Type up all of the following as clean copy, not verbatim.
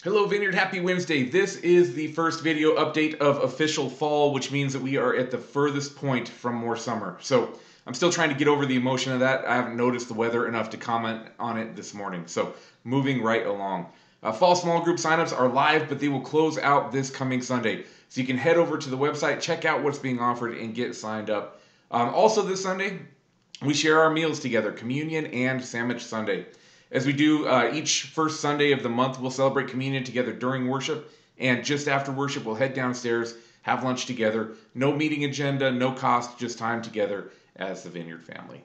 Hello Vineyard, happy Wednesday. This is the first video update of official fall, which means that we are at the furthest point from more summer. So I'm still trying to get over the emotion of that. I haven't noticed the weather enough to comment on it this morning. So moving right along. Fall small group signups are live, but they will close out this coming Sunday. So you can head over to the website, check out what's being offered, and get signed up. Also this Sunday, we share our meals together, communion and Sammich Sunday. As we do each first Sunday of the month, we'll celebrate communion together during worship, and just after worship, we'll head downstairs, have lunch together. No meeting agenda, no cost, just time together as the Vineyard family.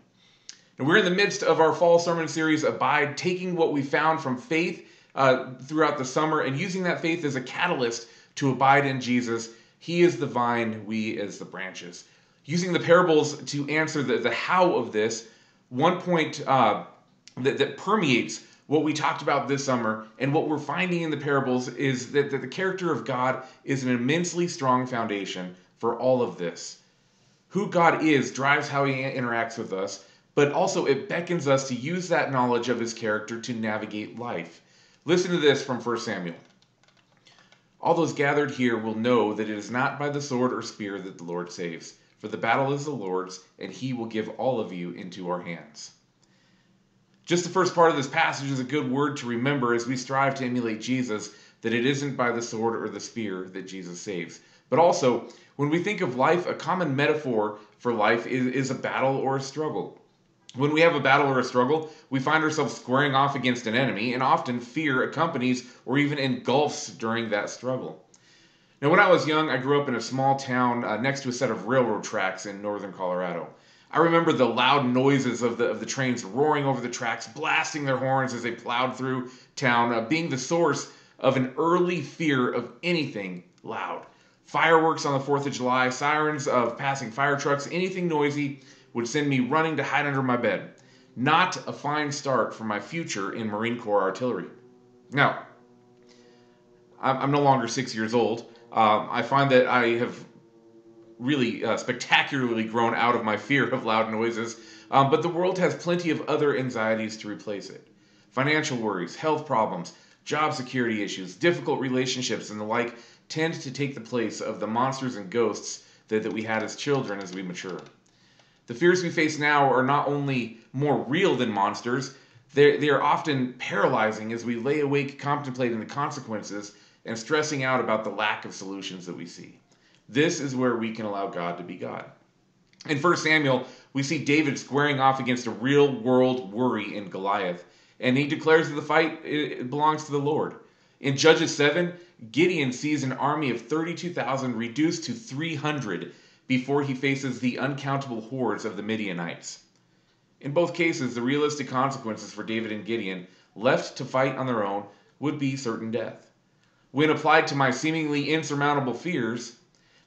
And we're in the midst of our fall sermon series, Abide, taking what we found from faith throughout the summer and using that faith as a catalyst to abide in Jesus. He is the vine, we as the branches. Using the parables to answer the how of this, one point that permeates what we talked about this summer and what we're finding in the parables is that the character of God is an immensely strong foundation for all of this. Who God is drives how he interacts with us, but also it beckons us to use that knowledge of his character to navigate life. Listen to this from 1 Samuel. All those gathered here will know that it is not by the sword or spear that the Lord saves, for the battle is the Lord's, and he will give all of you into our hands. Just the first part of this passage is a good word to remember as we strive to emulate Jesus, that it isn't by the sword or the spear that Jesus saves. But also, when we think of life, a common metaphor for life is a battle or a struggle. When we have a battle or a struggle, we find ourselves squaring off against an enemy, and often fear accompanies or even engulfs during that struggle. Now, when I was young, I grew up in a small town next to a set of railroad tracks in northern Colorado. I remember the loud noises of the trains roaring over the tracks, blasting their horns as they plowed through town, being the source of an early fear of anything loud. Fireworks on the 4th of July, sirens of passing fire trucks, anything noisy would send me running to hide under my bed. Not a fine start for my future in Marine Corps artillery. Now, I'm no longer 6 years old. I find that I have really spectacularly grown out of my fear of loud noises, but the world has plenty of other anxieties to replace it. Financial worries, health problems, job security issues, difficult relationships, and the like tend to take the place of the monsters and ghosts that we had as children as we mature. The fears we face now are not only more real than monsters, they are often paralyzing as we lay awake contemplating the consequences and stressing out about the lack of solutions that we see. This is where we can allow God to be God. In 1 Samuel, we see David squaring off against a real-world worry in Goliath, and he declares that the fight belongs to the Lord. In Judges 7, Gideon sees an army of 32,000 reduced to 300 before he faces the uncountable hordes of the Midianites. In both cases, the realistic consequences for David and Gideon, left to fight on their own, would be certain death. When applied to my seemingly insurmountable fears,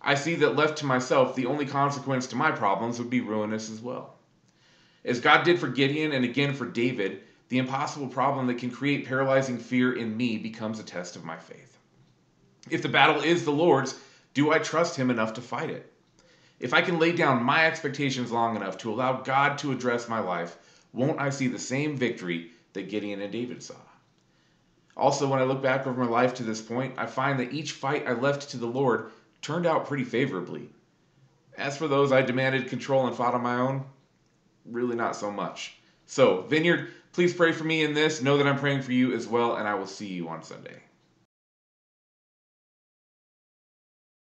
I see that left to myself, the only consequence to my problems would be ruinous as well. As God did for Gideon and again for David, the impossible problem that can create paralyzing fear in me becomes a test of my faith. If the battle is the Lord's, do I trust him enough to fight it? If I can lay down my expectations long enough to allow God to address my life, won't I see the same victory that Gideon and David saw? Also, when I look back over my life to this point, I find that each fight I left to the Lord turned out pretty favorably. As for those I demanded control and fought on my own, really not so much. So, Vineyard, please pray for me in this. Know that I'm praying for you as well, and I will see you on Sunday.